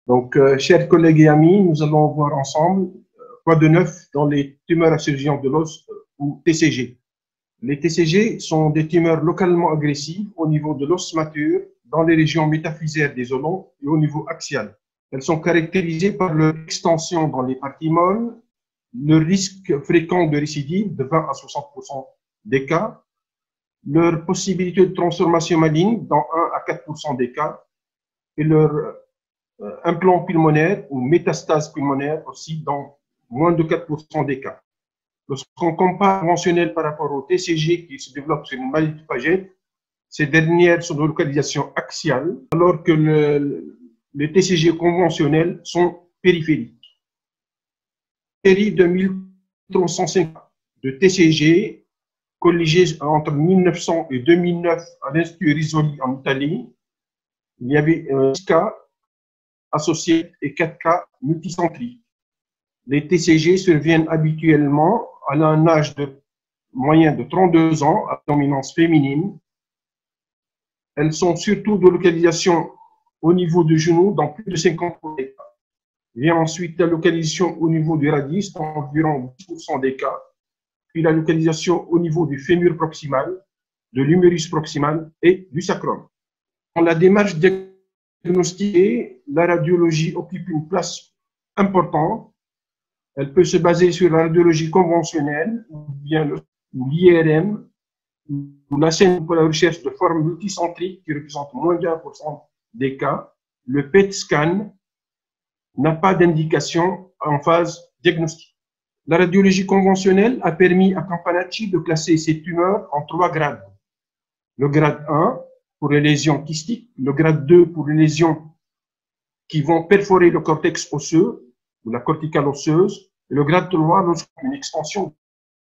Donc, chers collègues et amis, nous allons voir ensemble quoi de neuf dans les tumeurs à surgence de l'os ou TCG. Les TCG sont des tumeurs localement agressives au niveau de l'os mature, dans les régions métaphysaires des os et au niveau axial. Elles sont caractérisées par leur extension dans les parties molles, le risque fréquent de récidive de 20 à 60% des cas, leur possibilité de transformation maligne dans 1 à 4% des cas, et leur implant pulmonaire ou métastase pulmonaire aussi dans moins de 4% des cas. Lorsqu'on compare conventionnel par rapport au TCG qui se développe sur une maladie de Paget, ces dernières sont de localisation axiale, alors que les TCG conventionnels sont périphériques. Série de 1305 de TCG colligés entre 1900 et 2009 à l'Institut Risoli en Italie. Il y avait 6 cas associés et 4 cas multicentriques. Les TCG surviennent habituellement à un âge moyen de 32 ans, à dominance féminine. Elles sont surtout de localisation au niveau du genou dans plus de 50% des cas. Vient ensuite la localisation au niveau du radius dans environ 10% des cas, puis la localisation au niveau du fémur proximal, de l'humérus proximal et du sacrum. Dans la démarche diagnostique, la radiologie occupe une place importante. Elle peut se baser sur la radiologie conventionnelle, ou bien l'IRM, ou la scène pour la recherche de formes multicentriques qui représentent moins de 1% des cas. Le PET scan n'a pas d'indication en phase diagnostique. La radiologie conventionnelle a permis à Campanacci de classer ces tumeurs en 3 grades. Le grade 1 pour les lésions kystiques, le grade 2 pour les lésions qui vont perforer le cortex osseux ou la corticale osseuse, et le grade 3 lorsqu'une extension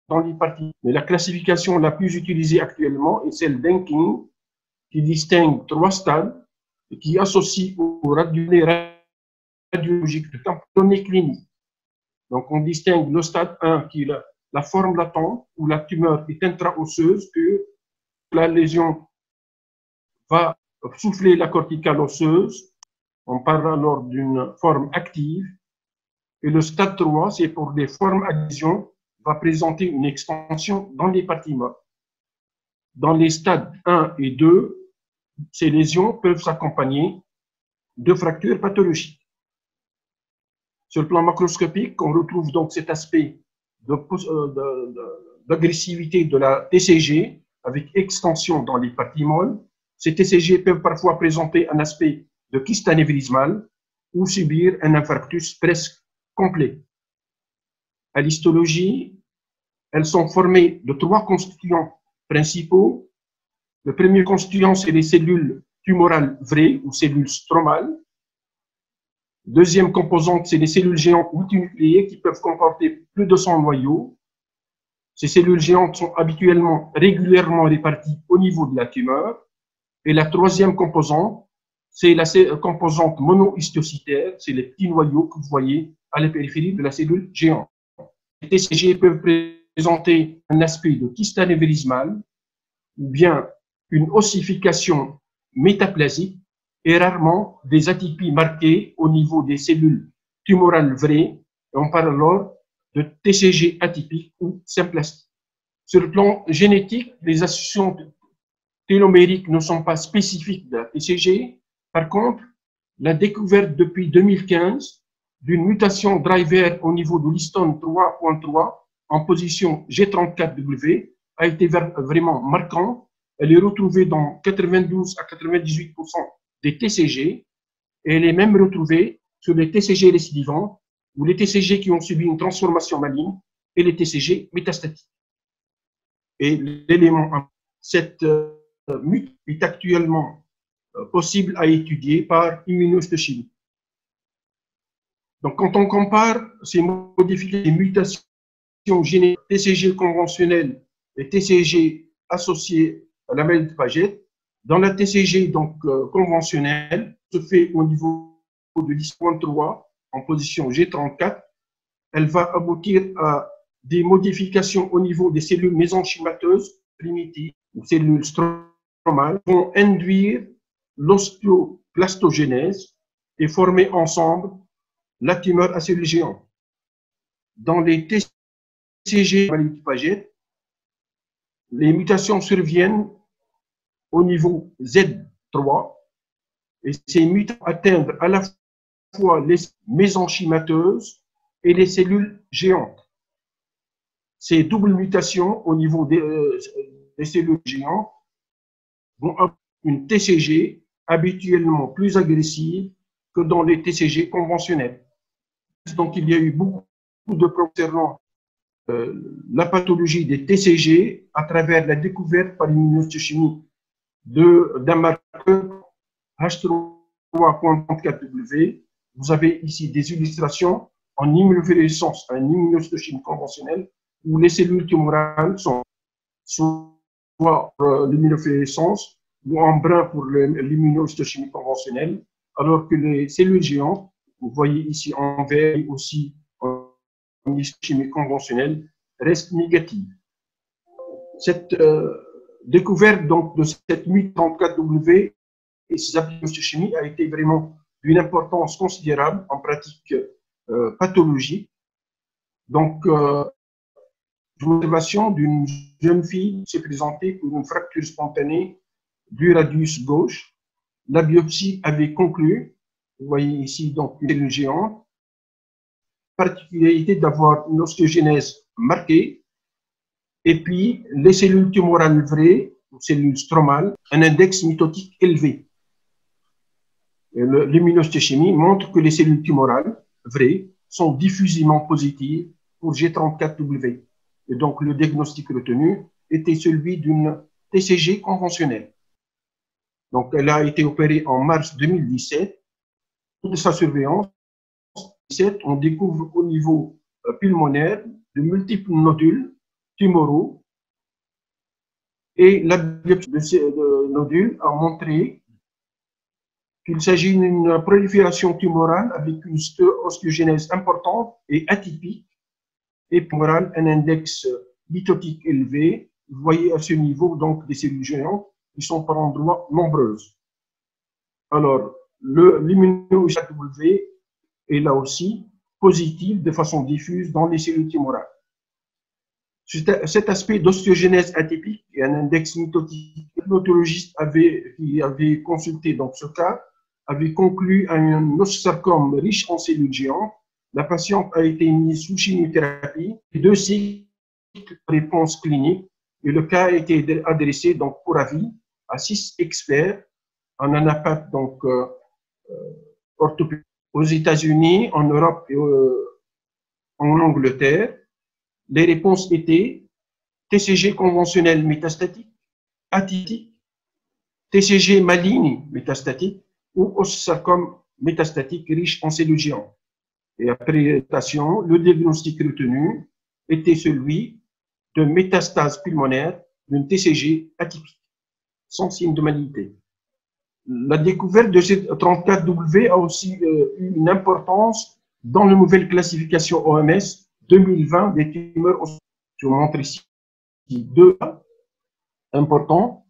dans les parties. Mais la classification la plus utilisée actuellement est celle d'Henking, qui distingue 3 stades et qui associe aux radiologiques de données cliniques. Donc, on distingue le stade 1 qui est la forme latente où la tumeur est intra-osseuse, que la lésion va souffler la corticale osseuse. On parle alors d'une forme active. Et le stade 3, c'est pour des formes adhésion, va présenter une extension dans les parties molles. Dans les stades 1 et 2, ces lésions peuvent s'accompagner de fractures pathologiques. Sur le plan macroscopique, on retrouve donc cet aspect d'agressivité de la TCG avec extension dans les parties molles. Ces TCG peuvent parfois présenter un aspect de kyste anévrismal ou subir un infarctus presque complet. À l'histologie, elles sont formées de 3 constituants principaux. Le premier constituant, c'est les cellules tumorales vraies ou cellules stromales. Deuxième composante, c'est les cellules géantes multinucléées qui peuvent comporter plus de 100 noyaux. Ces cellules géantes sont habituellement régulièrement réparties au niveau de la tumeur. Et la troisième composante, c'est la composante monohistiocytaire, c'est les petits noyaux que vous voyez à la périphérie de la cellule géante. Les TCG peuvent présenter un aspect de kyste anévrismal ou bien une ossification métaplasique et rarement des atypies marquées au niveau des cellules tumorales vraies. Et on parle alors de TCG atypique ou symplastique. Sur le plan génétique, les associations télomériques ne sont pas spécifiques de la TCG. Par contre, la découverte depuis 2015 d'une mutation driver au niveau de l'histone 3.3 en position G34W a été vraiment marquante. Elle est retrouvée dans 92 à 98% des TCG et elle est même retrouvée sur les TCG récidivants ou les TCG qui ont subi une transformation maligne et les TCG métastatiques. Et l'élément, cette mutation est actuellement possible à étudier par immunohistochimie. Donc, quand on compare ces modifications, les mutations génétiques TCG conventionnelles et TCG associées à la maladie de Paget, dans la TCG donc conventionnelle, se fait au niveau de 10.3 en position G34, elle va aboutir à des modifications au niveau des cellules mésenchymateuses primitives ou cellules stromales, vont induire l'osteoblastogénèse et former ensemble la tumeur à cellules géantes. Dans les TCG les mutations surviennent au niveau Z3 et ces mutations atteignent à la fois les mésenchymateuses et les cellules géantes. Ces doubles mutations au niveau des cellules géantes vont avoir une TCG habituellement plus agressive que dans les TCG conventionnels. Donc, il y a eu beaucoup de concernant la pathologie des TCG à travers la découverte par l'immunohistochimie d'un marqueur H3.34W. Vous avez ici des illustrations en immunofluorescence, en immunohistochimie conventionnelle, où les cellules tumorales sont soit l'immunofluorescence ou en brun pour l'immunohistochimie conventionnelle, alors que les cellules géantes, vous voyez ici en vert et aussi en histochimie conventionnelle, restent négatives. Cette découverte donc, de cette MUT34W et ses applications de chimie a été vraiment d'une importance considérable en pratique pathologique. Donc, l'observation d'une jeune fille s'est présentée pour une fracture spontanée du radius gauche. La biopsie avait conclu, vous voyez ici donc une cellule géante, particularité d'avoir une ostéogenèse marquée, et puis les cellules tumorales vraies, ou cellules stromales, un index mitotique élevé. L'immunohistochimie montre que les cellules tumorales vraies sont diffusément positives pour G34W. Et donc, le diagnostic retenu était celui d'une TCG conventionnelle. Donc, elle a été opérée en mars 2017. De sa surveillance, on découvre au niveau pulmonaire de multiples nodules tumoraux. Et la biopsie de ces nodules a montré qu'il s'agit d'une prolifération tumorale avec une ostéogenèse importante et atypique, et tumorale, un index mitotique élevé. Vous voyez à ce niveau donc des cellules géantes qui sont par endroits nombreuses. Alors, l'immunohistochimie est là aussi positif de façon diffuse dans les cellules tumorales. Cet aspect d'ostéogenèse atypique et un index mitotique, l'hématologiste qui avait consulté dans ce cas avait conclu à un osteosarcome riche en cellules géantes. La patiente a été mise sous chimiothérapie, 2 cycles de réponse clinique, et le cas a été adressé donc pour avis à 6 experts en anapathe donc orthopédique aux États-Unis, en Europe et en Angleterre. Les réponses étaient TCG conventionnel métastatique, atypique, TCG maligne métastatique ou osteosarcome métastatique riche en cellules géantes. Et après traitation, le diagnostic retenu était celui de métastase pulmonaire d'une TCG atypique, sans signe de malignité. La découverte de cette 34W a aussi eu une importance dans la nouvelle classification OMS 2020 des tumeurs. Je vous montre ici 2 importants.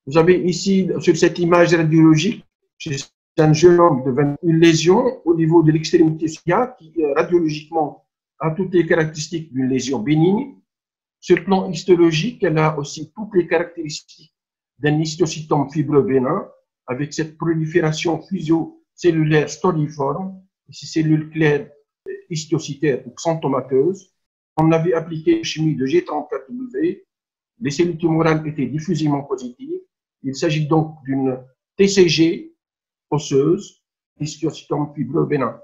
Vous avez ici, sur cette image radiologique, chez un jeune homme de 21 lésion au niveau de l'extrémité supérieure qui, radiologiquement, a toutes les caractéristiques d'une lésion bénigne. Sur le plan histologique, elle a aussi toutes les caractéristiques d'un histocytome fibreux bénin, avec cette prolifération physio-cellulaire storiforme, ces cellules claires histocytaires ou xanthomateuses. On avait appliqué la chimie de G34W. Les cellules tumorales étaient diffusément positives. Il s'agit donc d'une TCG osseuse, histocytome fibreux bénin.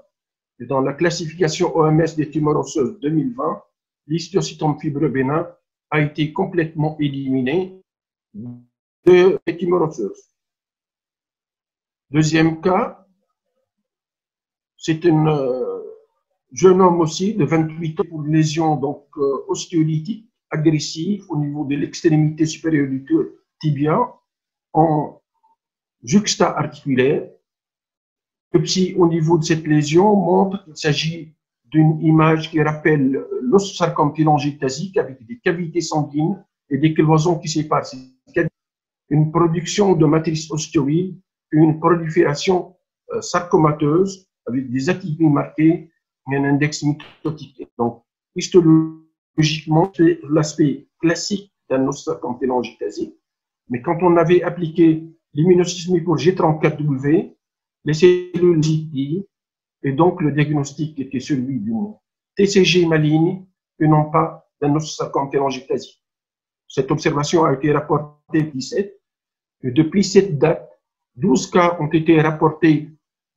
Et dans la classification OMS des tumeurs osseuses 2020, l'histocytome fibreux bénin a été complètement éliminé des tumeurs osseuses. Deuxième cas, c'est un jeune homme aussi de 28 ans pour une lésion donc ostéolytique agressive au niveau de l'extrémité supérieure du tibia en juxta-articulaire. Biopsie au niveau de cette lésion montre qu'il s'agit d'une image qui rappelle l'osteosarcome télangiectasique avec des cavités sanguines et des cloisons qui séparent une production de matrice ostéoïde, une prolifération sarcomateuses avec des atypies marquées et un index mitotique. Donc, histologiquement, c'est l'aspect classique d'un osteosarcome télangiectasique. Mais quand on avait appliqué l'immunocytosmie pour G34W, les cellules JTI, et donc le diagnostic était celui d'une TCG maligne et non pas d'un osteosarcome télangiectasique. Cette observation a été rapportée en 2017, et depuis cette date, 12 cas ont été rapportés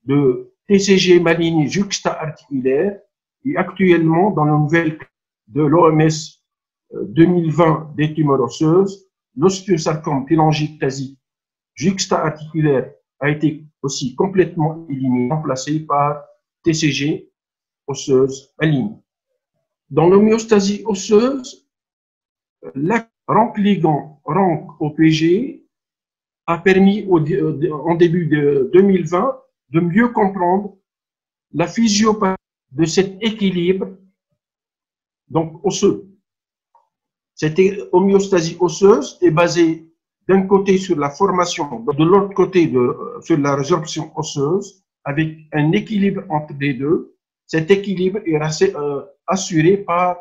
de TCG maligne juxta-articulaire, et actuellement, dans la nouvelle de l'OMS 2020 des tumeurs osseuses, l'ostéosarcome télangiectasique juxta-articulaire a été aussi complètement éliminé, remplacé par TCG osseuse maligne. Dans l'homéostasie osseuse, la RANK-ligand RANK-OPG a permis en début de 2020 de mieux comprendre la physiopathie de cet équilibre donc osseux. Cette homéostasie osseuse est basée d'un côté sur la formation, de l'autre côté sur la résorption osseuse, avec un équilibre entre les deux. Cet équilibre est assuré par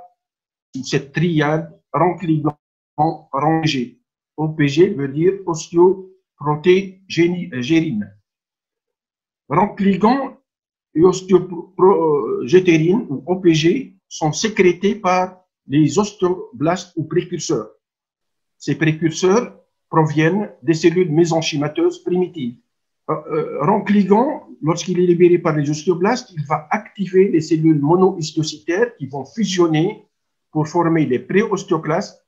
cette triade RANK-ligand RANK-OPG. OPG veut dire ostéoprotégérine. RANK-ligand et ostéoprogétérine ou OPG sont sécrétés par les ostéoblastes ou précurseurs. Ces précurseurs proviennent des cellules mésenchymateuses primitives. RANK-ligand, lorsqu'il est libéré par les ostéoblastes, il va activer les cellules monohistiocytaires qui vont fusionner pour former les préostéoclastes,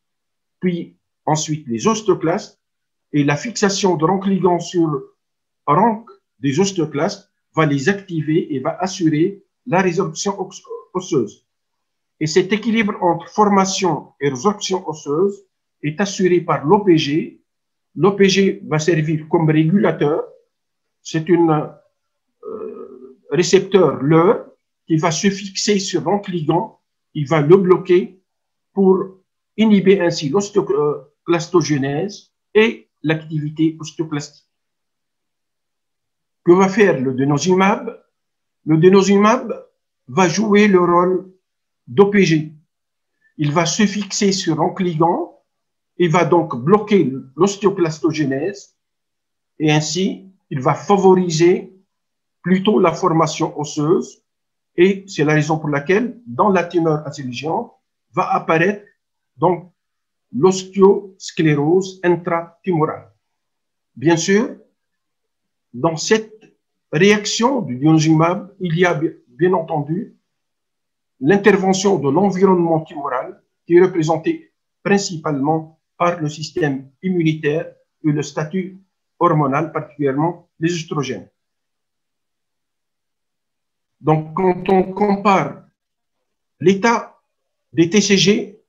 puis ensuite les ostéoclastes, et la fixation de RANK-ligand sur RANK des ostéoclastes va les activer et va assurer la résorption osseuse. Et cet équilibre entre formation et résorption osseuse est assuré par l'OPG. L'OPG va servir comme régulateur. C'est un récepteur LER qui va se fixer sur RANK-ligand. Il va le bloquer pour inhiber ainsi l'ostéoclastogenèse et l'activité ostéoclastique. Que va faire le denosumab? Le denosumab va jouer le rôle d'OPG. Il va se fixer sur RANK-ligand et va donc bloquer l'ostéoclastogenèse et ainsi il va favoriser plutôt la formation osseuse et c'est la raison pour laquelle dans la tumeur acélugiante va apparaître donc l'ostéosclérose intratumorale. Bien sûr, dans cette réaction du denosumab, il y a bien entendu l'intervention de l'environnement tumoral qui est représenté principalement par le système immunitaire et le statut hormonal, particulièrement les œstrogènes. Donc, quand on compare l'état des TCG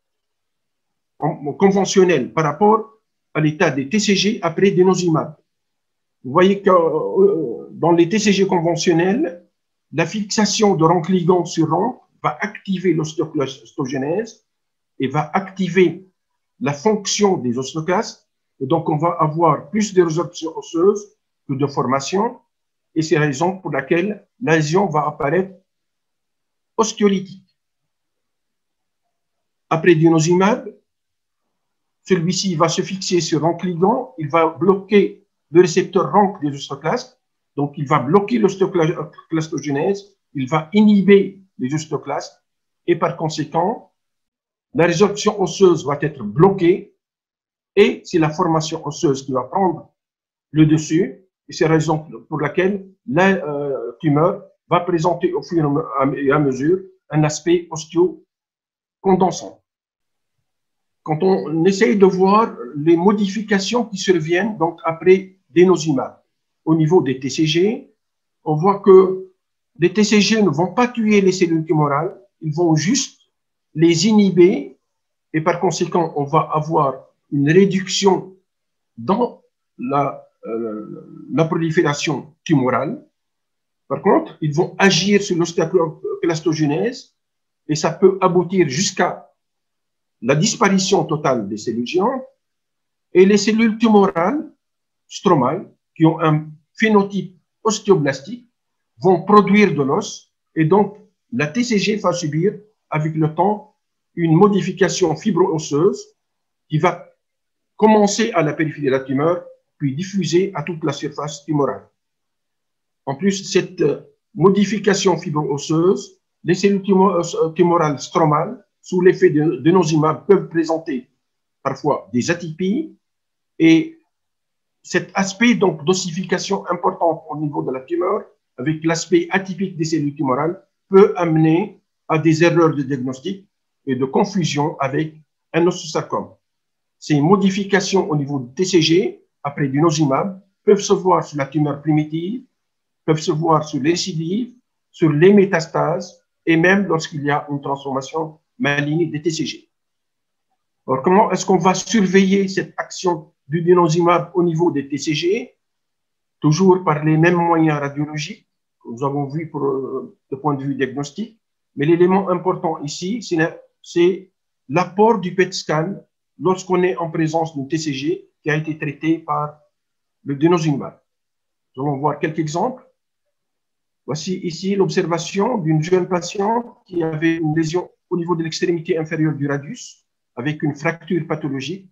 conventionnels par rapport à l'état des TCG après denosumab, vous voyez que dans les TCG conventionnels, la fixation de RANK-ligand sur RANK va activer l'ostéoclastogenèse et va activer la fonction des ostéoclastes. Et donc, on va avoir plus de résorption osseuse que de formation. Et c'est la raison pour laquelle la lésion va apparaître ostéolytique. Après denosumab, celui-ci va se fixer sur RANK-ligand. Il va bloquer le récepteur RANK des ostéoclastes. Donc, il va bloquer l'ostéoclastogenèse. Il va inhiber les ostéoclastes et par conséquent, la résorption osseuse va être bloquée et c'est la formation osseuse qui va prendre le dessus et c'est la raison pour laquelle la tumeur va présenter au fur et à mesure un aspect ostéocondensant. Quand on essaye de voir les modifications qui surviennent donc après denosumab au niveau des TCG, on voit que les TCG ne vont pas tuer les cellules tumorales, ils vont juste les inhiber et par conséquent, on va avoir une réduction dans la prolifération tumorale. Par contre, ils vont agir sur l'ostéoclastogenèse et ça peut aboutir jusqu'à la disparition totale des cellules géantes et les cellules tumorales stromales qui ont un phénotype ostéoblastiques vont produire de l'os et donc la TCG va subir avec le temps une modification fibro-osseuse qui va commencer à la périphérie de la tumeur puis diffuser à toute la surface tumorale. En plus, cette modification fibro-osseuse, les cellules tumorales stromales, sous l'effet de nosimab, peuvent présenter parfois des atypies et cet aspect donc d'ossification importante au niveau de la tumeur, avec l'aspect atypique des cellules tumorales, peut amener à des erreurs de diagnostic et de confusion avec un osteosarcome. Ces modifications au niveau du TCG, après du nosimab, peuvent se voir sur la tumeur primitive, peuvent se voir sur les récidives, sur les métastases et même lorsqu'il y a une transformation maligne des TCG. Alors, comment est-ce qu'on va surveiller cette action du denosumab au niveau des TCG? Toujours par les mêmes moyens radiologiques que nous avons vus pour le point de vue diagnostic. Mais l'élément important ici, c'est l'apport du PET scan lorsqu'on est en présence d'une TCG qui a été traitée par le denosumab. Nous allons voir quelques exemples. Voici ici l'observation d'une jeune patiente qui avait une lésion au niveau de l'extrémité inférieure du radius avec une fracture pathologique.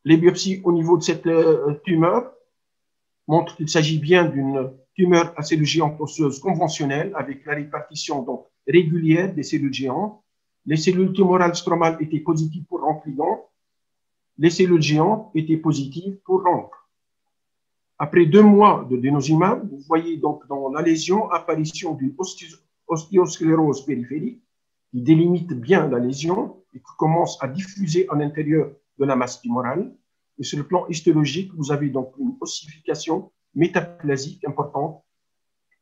Les biopsies au niveau de cette tumeur montrent qu'il s'agit bien d'une tumeur à cellules géantes osseuses conventionnelle avec la répartition donc régulière des cellules géantes. Les cellules tumorales stromales étaient positives pour Rampligand. Les cellules géantes étaient positives pour RAMP. Après 2 mois de denosumab, vous voyez donc dans la lésion apparition d'une ostéosclérose périphérique qui délimite bien la lésion et qui commence à diffuser à l'intérieur de la masse tumorale. Et sur le plan histologique, vous avez donc une ossification métaplasique importante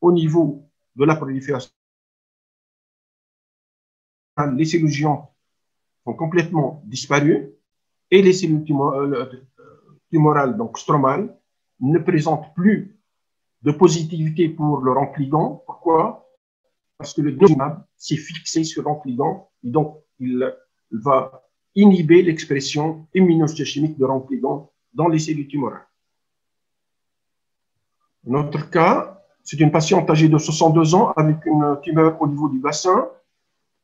au niveau de la prolifération. Les cellules géantes sont complètement disparues et les cellules tumorales, donc stromales, ne présentent plus de positivité pour le Rampligand. Pourquoi? Parce que le denosumab s'est fixé sur Rampligand et donc il va inhiber l'expression immunohistochimique de Rampligand dans les cellules tumorales. Notre cas, c'est une patiente âgée de 62 ans avec une tumeur au niveau du bassin,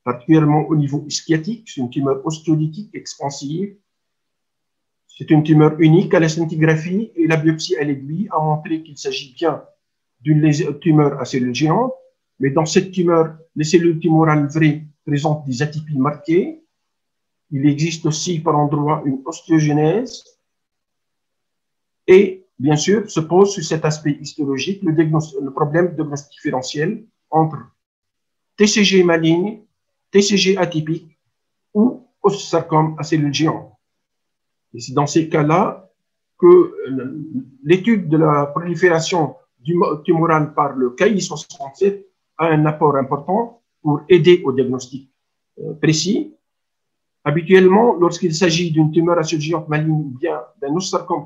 particulièrement au niveau sciatique. C'est une tumeur ostéolytique expansive. C'est une tumeur unique à la scintigraphie et la biopsie à l'aiguille a montré qu'il s'agit bien d'une tumeur à cellules géantes, mais dans cette tumeur, les cellules tumorales vraies présentent des atypies marquées. Il existe aussi par endroits une ostéogenèse et bien sûr se pose sur cet aspect histologique le problème de diagnostic différentiel entre TCG maligne, TCG atypique ou ostéosarcome à cellules géantes. Et c'est dans ces cas-là que l'étude de la prolifération tumorale par le Ki-67 a un apport important pour aider au diagnostic précis. Habituellement, lorsqu'il s'agit d'une tumeur à cellules géantes maligne ou bien d'un ostéosarcome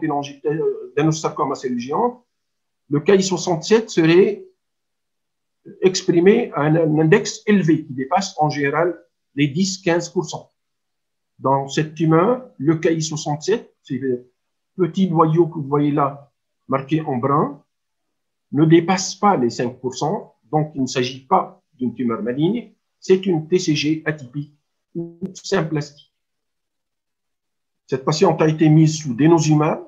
à cellules géantes, le Ki-67 serait exprimé à un index élevé qui dépasse en général les 10-15%. Dans cette tumeur, le Ki-67, c'est le petit noyau que vous voyez là, marqué en brun, ne dépasse pas les 5%, donc il ne s'agit pas d'une tumeur maligne, c'est une TCG atypique ou symplastique. Cette patiente a été mise sous denosumab.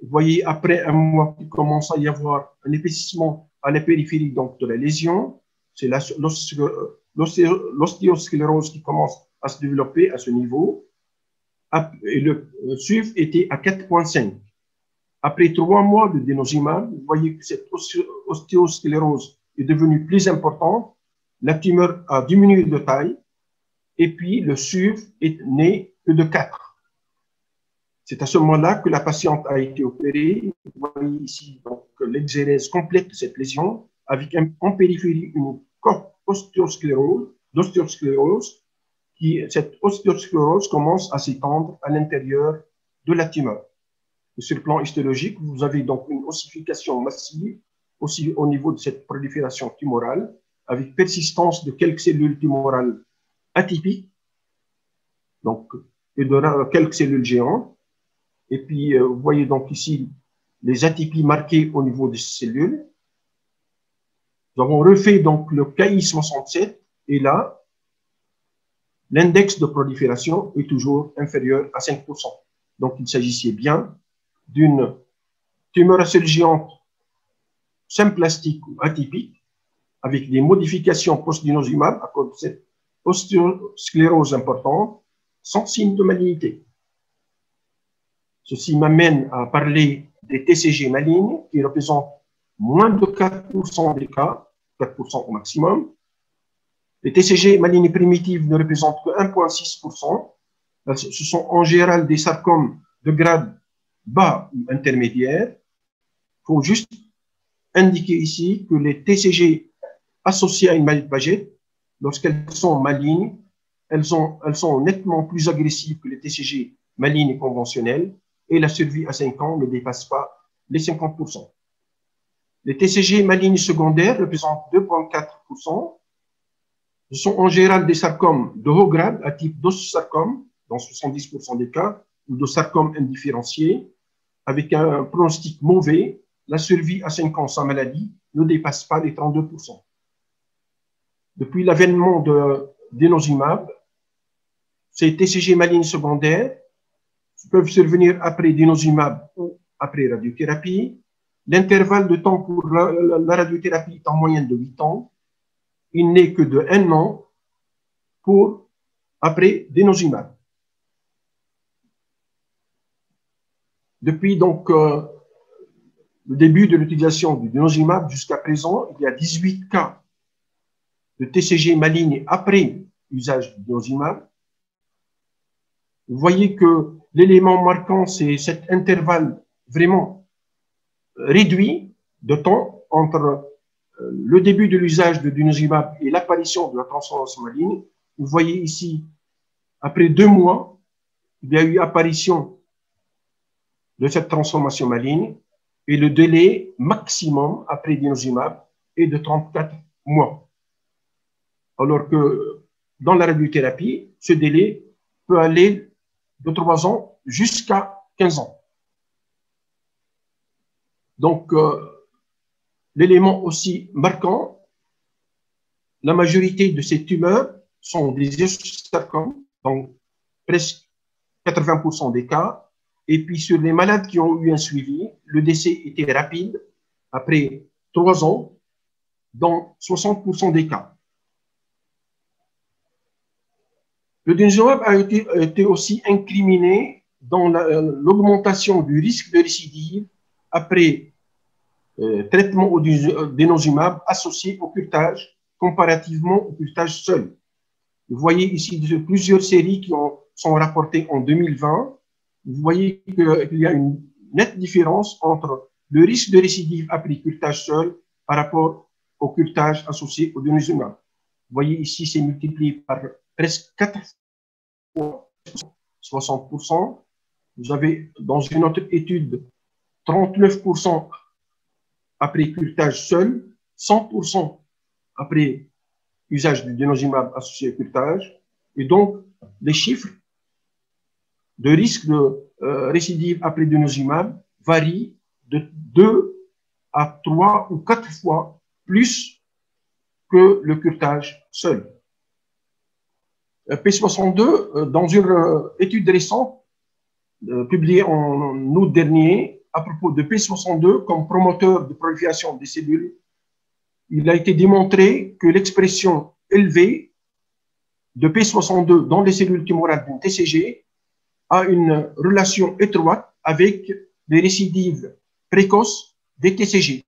Vous voyez, après un mois, il commence à y avoir un épaississement à la périphérie donc, de la lésion. C'est l'ostéosclérose qui commence à se développer à ce niveau. Et le SUV était à 4,5. Après 3 mois de denosumab, vous voyez que cette ostéosclérose est devenue plus importante. La tumeur a diminué de taille. Et puis, le SUV est né que de 4. C'est à ce moment-là que la patiente a été opérée. Vous voyez ici l'exégèse complète de cette lésion, avec en périphérie une coque d'ostéosclérose. Cette ostéosclérose commence à s'étendre à l'intérieur de la tumeur. Et sur le plan histologique, vous avez donc une ossification massive aussi au niveau de cette prolifération tumorale, avec persistance de quelques cellules tumorales atypiques, donc, et de quelques cellules géantes. Et puis, vous voyez donc ici les atypies marquées au niveau des cellules. Nous avons refait donc le KI67 et là, l'index de prolifération est toujours inférieur à 5%. Donc, il s'agissait bien d'une tumeur ascellégante symplastique ou atypique avec des modifications post-denosumab à cause de cette ostéosclérose importante sans signe de malignité. Ceci m'amène à parler des TCG malignes qui représentent moins de 4% des cas, 4% au maximum. Les TCG malignes primitives ne représentent que 1,6%. Ce sont en général des sarcomes de grade bas ou intermédiaire. Il faut juste indiquer ici que les TCG associées à une maladie de Paget, lorsqu'elles sont malignes, elles sont nettement plus agressives que les TCG malignes conventionnelles et la survie à 5 ans ne dépasse pas les 50%. Les TCG malignes secondaires représentent 2,4%. Ce sont en général des sarcomes de haut grade à type d'ossarcome, dans 70% des cas, ou de sarcome indifférencié, avec un pronostic mauvais. La survie à 5 ans sans maladie ne dépasse pas les 32%. Depuis l'avènement de denosumab, ces TCG malignes secondaires peuvent survenir après denosumab ou après radiothérapie. L'intervalle de temps pour la radiothérapie est en moyenne de 8 ans. Il n'est que de 1 an pour après denosumab. Depuis donc le début de l'utilisation du denosumab jusqu'à présent, il y a 18 cas de TCG malignes après usage du denosumab. Vous voyez que l'élément marquant, c'est cet intervalle vraiment réduit de temps entre le début de l'usage de denosumab et l'apparition de la transformation maligne. Vous voyez ici, après 2 mois, il y a eu apparition de cette transformation maligne et le délai maximum après denosumab est de 34 mois. Alors que dans la radiothérapie, ce délai peut aller de 3 ans jusqu'à 15 ans. Donc, l'élément aussi marquant, la majorité de ces tumeurs sont des ossarcomes, donc presque 80% des cas. Et puis, sur les malades qui ont eu un suivi, le décès était rapide, après 3 ans, dans 60% des cas. Le denosumab a été aussi incriminé dans l'augmentation du risque de récidive après traitement au denosumab associé au curetage, comparativement au curetage seul. Vous voyez ici plusieurs séries qui sont rapportées en 2020. Vous voyez qu'il y a une nette différence entre le risque de récidive après curetage seul par rapport au curetage associé au denosumab. Vous voyez ici, c'est multiplié par presque 4 fois, 60%. Vous avez dans une autre étude 39% après curetage seul, 100% après usage du denosumab associé au curetage. Et donc, les chiffres de risque de récidive après denosumab varient de 2 à 3 ou 4 fois plus que le curetage seul. P62, dans une étude récente publiée en août dernier à propos de P62 comme promoteur de prolifération des cellules, il a été démontré que l'expression élevée de P62 dans les cellules tumorales d'une TCG a une relation étroite avec les récidives précoces des TCG.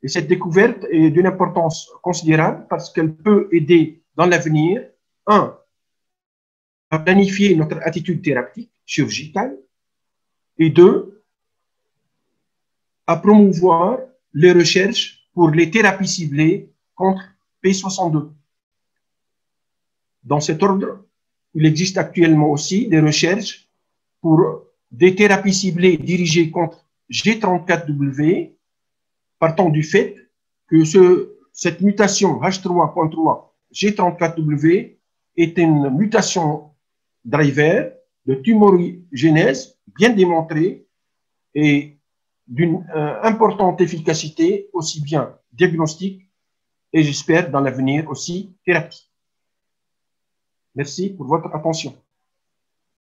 Et cette découverte est d'une importance considérable parce qu'elle peut aider dans l'avenir, 1, à planifier notre attitude thérapeutique chirurgicale, et 2, à promouvoir les recherches pour les thérapies ciblées contre P62. Dans cet ordre, il existe actuellement aussi des recherches pour des thérapies ciblées dirigées contre G34W, partant du fait que cette mutation H3.3 G34W est une mutation driver de tumorigénèse bien démontrée et d'une importante efficacité, aussi bien diagnostique et j'espère dans l'avenir aussi thérapie. Merci pour votre attention.